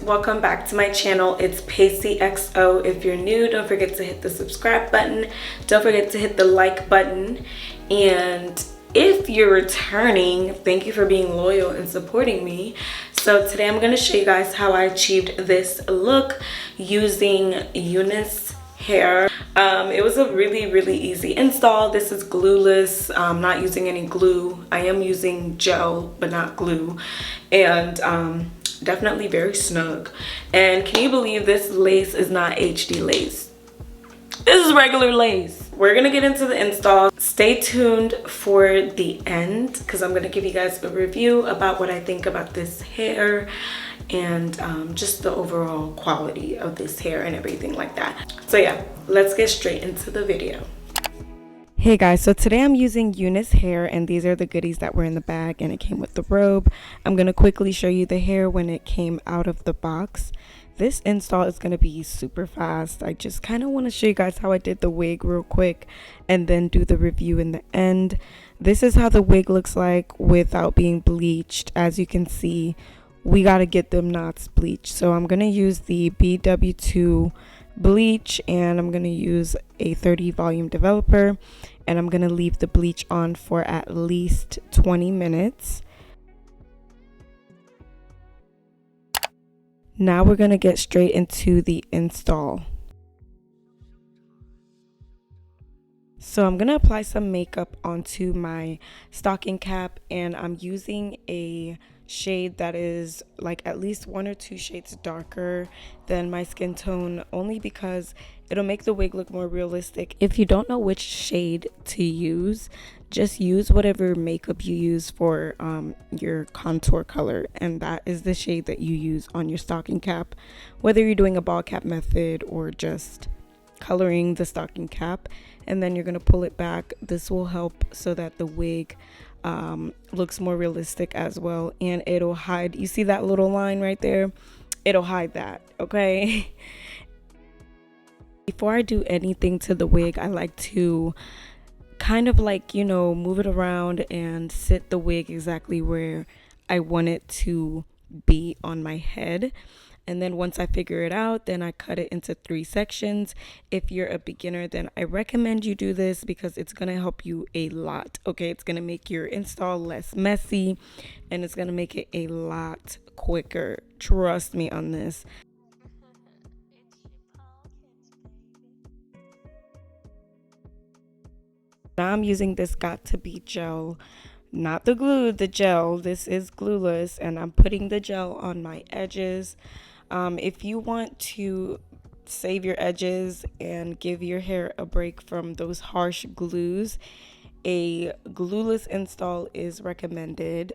welcome back to my channel. It's PayCXO. If you're new, don't forget to hit the subscribe button. Don't forget to hit the like button. And if you're returning, thank you for being loyal and supporting me. So today I'm going to show you guys how I achieved this look using UniceHair. It was a really easy install. This is glueless. I'm not using any glue. I am using gel but not glue, and definitely very snug. And can you believe this lace is not HD lace? This is regular lace. We're gonna get into the install. Stay tuned for the end because I'm gonna give you guys a review about what I think about this hair and just the overall quality of this hair and everything like that. So yeah, let's get straight into the video. Hey guys, so today I'm using UniceHair, and these are the goodies that were in the bag, and it came with the robe. I'm going to quickly show you the hair when it came out of the box. This install is going to be super fast. I just kind of want to show you guys how I did the wig real quick and then do the review in the end. This is how the wig looks like without being bleached. As you can see, we got to get them knots bleached. So I'm going to use the BW2 bleach, and I'm going to use a 30 volume developer, and I'm going to leave the bleach on for at least 20 minutes. Now we're going to get straight into the install. So I'm going to apply some makeup onto my stocking cap, and I'm using a shade that is like at least 1 or 2 shades darker than my skin tone, only because it'll make the wig look more realistic. If you don't know which shade to use, just use whatever makeup you use for your contour color, and that is the shade that you use on your stocking cap, whether you're doing a ball cap method or just coloring the stocking cap. And then you're going to pull it back. This will help so that the wig looks more realistic as well, and it'll hide, you see that little line right there, it'll hide that, okay? Before I do anything to the wig, I like to kind of like, you know, move it around and sit the wig exactly where I want it to be on my head. And then once I figure it out, then I cut it into 3 sections. If you're a beginner, then I recommend you do this because it's going to help you a lot. Okay, it's going to make your install less messy, and it's going to make it a lot quicker. Trust me on this. Now I'm using this Got To Be gel. Not the glue, the gel. This is glueless, and I'm putting the gel on my edges. If you want to save your edges and give your hair a break from those harsh glues, a glueless install is recommended.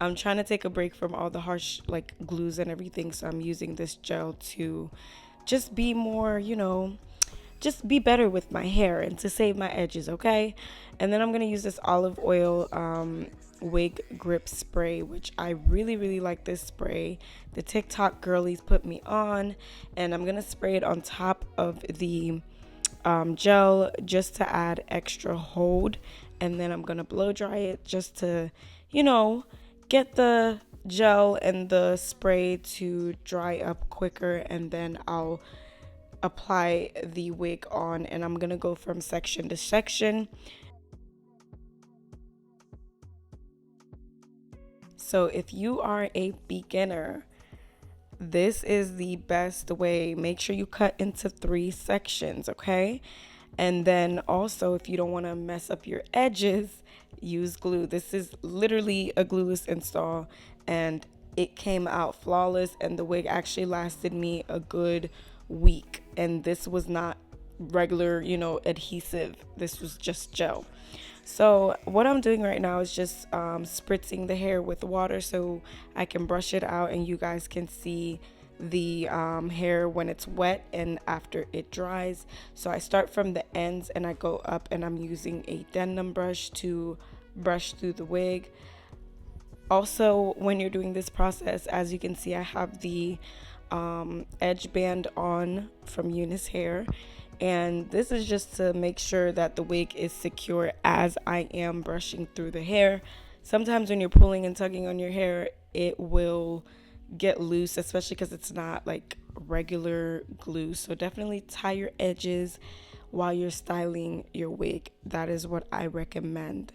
I'm trying to take a break from all the harsh like glues and everything, so I'm using this gel to just be more, you know, just be better with my hair and to save my edges, okay? And then I'm going to use this olive oil wig grip spray, which I really like this spray. The TikTok girlies put me on, and I'm going to spray it on top of the gel just to add extra hold. And then I'm going to blow dry it just to, you know, get the gel and the spray to dry up quicker, and then I'll apply the wig on, and I'm gonna go from section to section. So if you are a beginner, this is the best way. Make sure you cut into 3 sections, okay? And then also, if you don't want to mess up your edges, use glue. This is literally a glueless install, and it came out flawless, and the wig actually lasted me a good week. And this was not regular, you know, adhesive. This was just gel. So what I'm doing right now is just spritzing the hair with water so I can brush it out, and you guys can see the hair when it's wet and after it dries. So I start from the ends and I go up, and I'm using a denim brush to brush through the wig. Also, when you're doing this process, as you can see, I have the edge band on from UniceHair, and this is just to make sure that the wig is secure as I am brushing through the hair. Sometimes when you're pulling and tugging on your hair, it will get loose, especially because it's not like regular glue. So definitely tie your edges while you're styling your wig. That is what I recommend.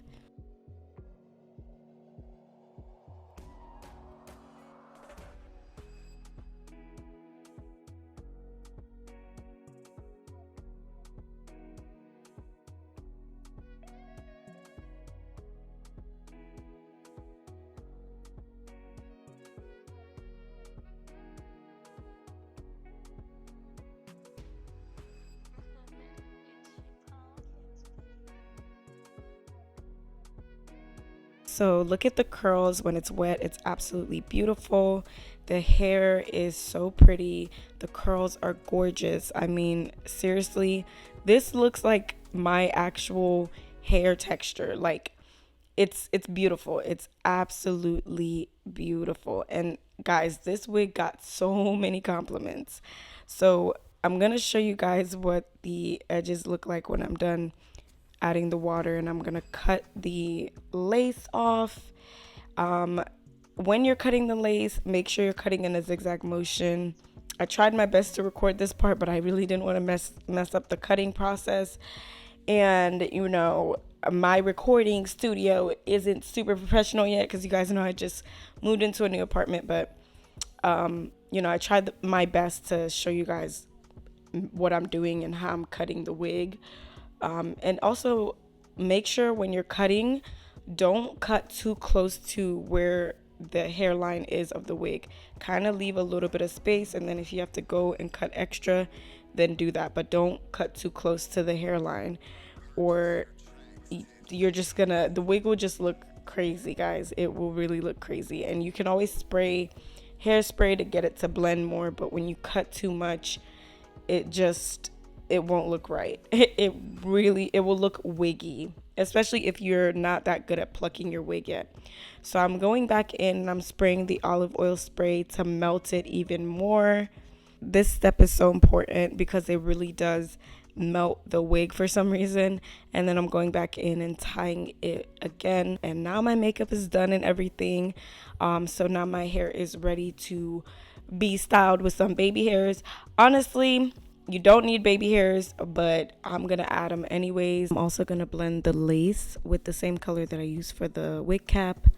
So look at the curls when it's wet. It's absolutely beautiful. The hair is so pretty. The curls are gorgeous. I mean, seriously, this looks like my actual hair texture. Like it's beautiful. It's absolutely beautiful. And guys, this wig got so many compliments. So I'm gonna show you guys what the edges look like when I'm done adding the water, and I'm gonna cut the lace off. When you're cutting the lace, make sure you're cutting in a zigzag motion. I tried my best to record this part, but I really didn't want to mess up the cutting process. And you know, my recording studio isn't super professional yet because you guys know I just moved into a new apartment. But you know, I tried my best to show you guys what I'm doing and how I'm cutting the wig. And also make sure when you're cutting, don't cut too close to where the hairline is of the wig. Kind of leave a little bit of space, and then if you have to go and cut extra, then do that. But don't cut too close to the hairline, or you're just gonna, the wig will just look crazy, guys. It will really look crazy. And you can always spray hairspray to get it to blend more, but when you cut too much, it won't look right. It really, it will look wiggy, especially if you're not that good at plucking your wig yet. So I'm going back in and I'm spraying the olive oil spray to melt it even more. This step is so important because it really does melt the wig for some reason. And then I'm going back in and tying it again, and now my makeup is done and everything. So now my hair is ready to be styled with some baby hairs. Honestly, you don't need baby hairs, but I'm gonna add them anyways. I'm also gonna blend the lace with the same color that I use for the wig cap.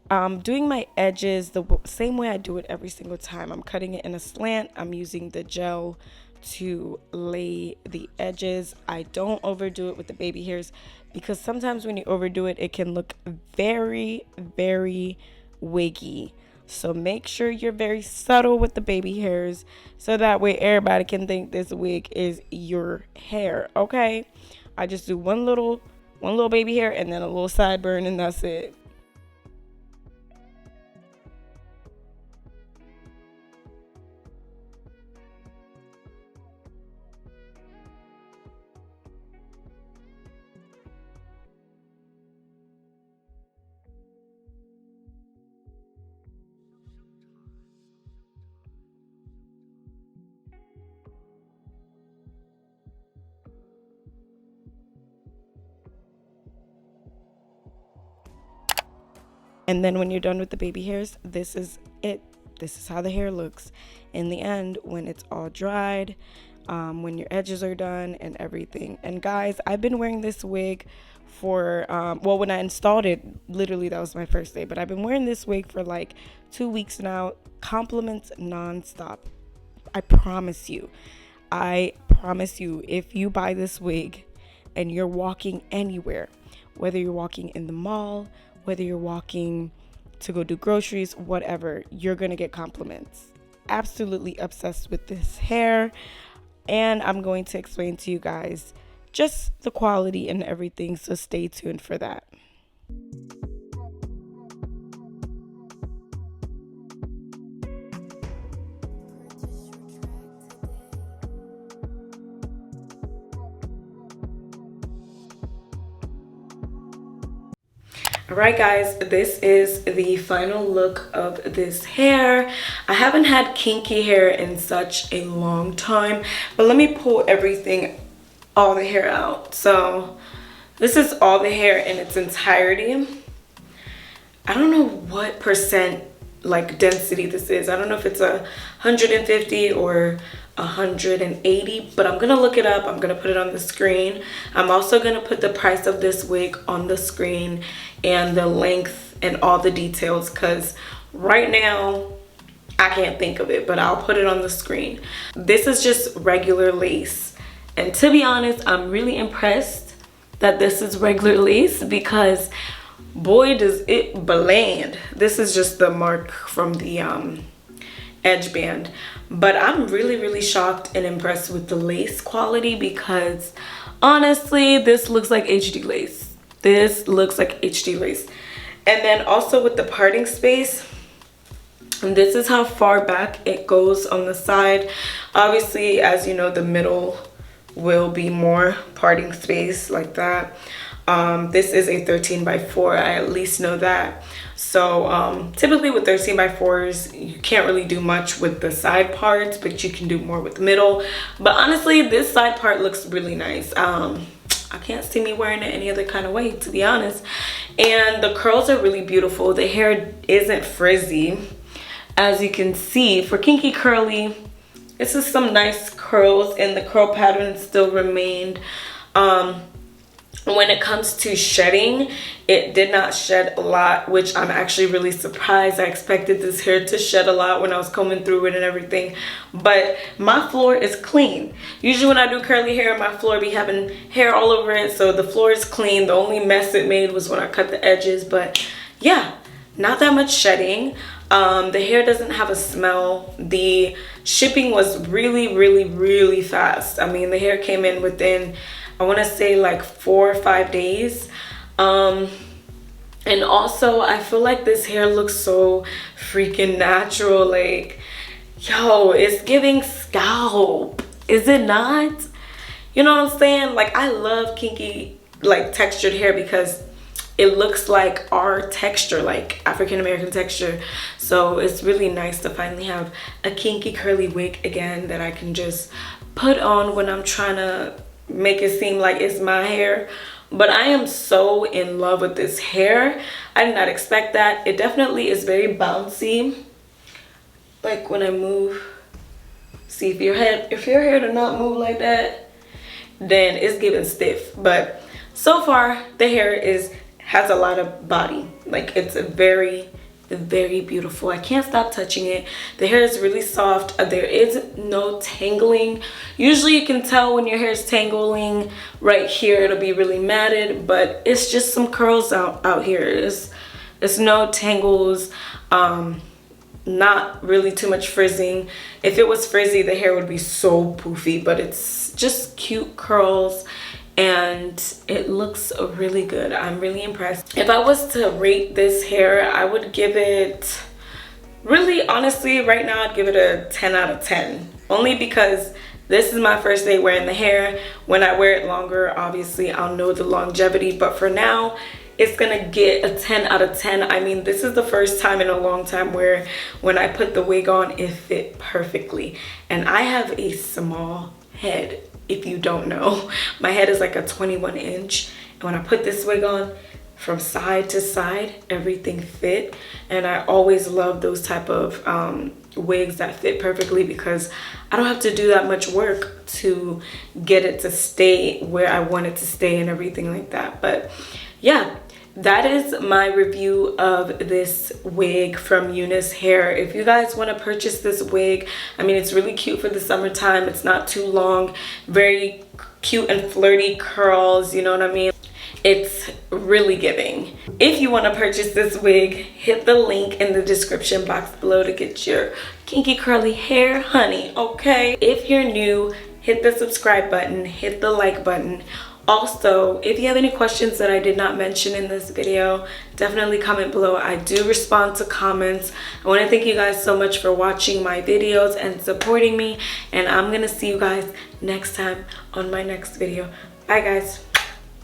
Doing my edges the same way I do it every single time. I'm cutting it in a slant. I'm using the gel to lay the edges. I don't overdo it with the baby hairs because sometimes when you overdo it, it can look very, very wiggy. So make sure you're very subtle with the baby hairs so that way everybody can think this wig is your hair, okay? I just do one little baby hair and then a little sideburn, and that's it. And then when you're done with the baby hairs, this is it. This is how the hair looks in the end when it's all dried, when your edges are done and everything. And guys, I've been wearing this wig for, well, when I installed it, literally that was my first day, but I've been wearing this wig for like 2 weeks now. Compliments nonstop. I promise you. I promise you, if you buy this wig and you're walking anywhere, whether you're walking in the mall, whether you're walking to go do groceries, whatever, you're gonna get compliments. Absolutely obsessed with this hair, and I'm going to explain to you guys just the quality and everything, so stay tuned for that. Alright guys, this is the final look of this hair. I haven't had kinky hair in such a long time, but let me pull everything, all the hair out. So this is all the hair in its entirety. I don't know what percent like density this is. I don't know if it's 150 or 180, but I'm gonna look it up. I'm gonna put it on the screen. I'm also gonna put the price of this wig on the screen and the length and all the details, because right now I can't think of it, but I'll put it on the screen. This is just regular lace, and to be honest, I'm really impressed that this is regular lace, because boy does it blend. This is just the mark from the edge band, but I'm really shocked and impressed with the lace quality, because honestly this looks like HD lace. This looks like HD lace. And then also with the parting space, and this is how far back it goes on the side. Obviously, as you know, the middle will be more parting space like that. This is a 13 by 4, I at least know that. So typically with 13 by 4s, you can't really do much with the side parts, but you can do more with the middle. But honestly, this side part looks really nice. I can't see me wearing it any other kind of way, to be honest. And the curls are really beautiful. The hair isn't frizzy, as you can see. For kinky curly, this is some nice curls, and the curl pattern still remained. When it comes to shedding, it did not shed a lot, which I'm actually really surprised. I expected this hair to shed a lot when I was combing through it and everything, but my floor is clean. Usually when I do curly hair, my floor be having hair all over it, so the floor is clean. The only mess it made was when I cut the edges, but yeah, not that much shedding. The hair doesn't have a smell. The shipping was really fast. I mean, the hair came in within, I want to say, like 4 or 5 days. And also I feel like this hair looks so freaking natural. Like, yo, it's giving scalp, is it not? You know what I'm saying? Like, I love kinky like textured hair because it looks like our texture, like African American texture. So it's really nice to finally have a kinky curly wig again that I can just put on when I'm trying to make it seem like it's my hair. But I am so in love with this hair. I did not expect that. It definitely is very bouncy. Like when I move, see, if your hair do not move like that, then it's giving stiff. But so far the hair has a lot of body. Like, it's a very beautiful. I can't stop touching it. The hair is really soft. There is no tangling. Usually you can tell when your hair is tangling right here. It'll be really matted, but it's just some curls out here. It's no tangles. Not really too much frizzing. If it was frizzy, the hair would be so poofy, but it's just cute curls. And it looks really good. I'm really impressed. If I was to rate this hair, I would give it, really honestly right now, I'd give it a 10 out of 10. Only because this is my first day wearing the hair. When I wear it longer, obviously I'll know the longevity, but for now it's gonna get a 10 out of 10. I mean, this is the first time in a long time where when I put the wig on, it fit perfectly. And I have a small head. If you don't know, my head is like a 21 inch, and when I put this wig on, from side to side, everything fit. And I always love those type of wigs that fit perfectly, because I don't have to do that much work to get it to stay where I want it to stay and everything like that. But yeah, that is my review of this wig from UniceHair. If you guys want to purchase this wig, I mean, it's really cute for the summertime. It's not too long, very cute and flirty curls, you know what I mean? It's really giving. If you want to purchase this wig, hit the link in the description box below to get your kinky curly hair, honey, okay? If you're new, hit the subscribe button, hit the like button. Also, if you have any questions that I did not mention in this video, definitely comment below. I do respond to comments. I want to thank you guys so much for watching my videos and supporting me, and I'm gonna see you guys next time on my next video. Bye guys.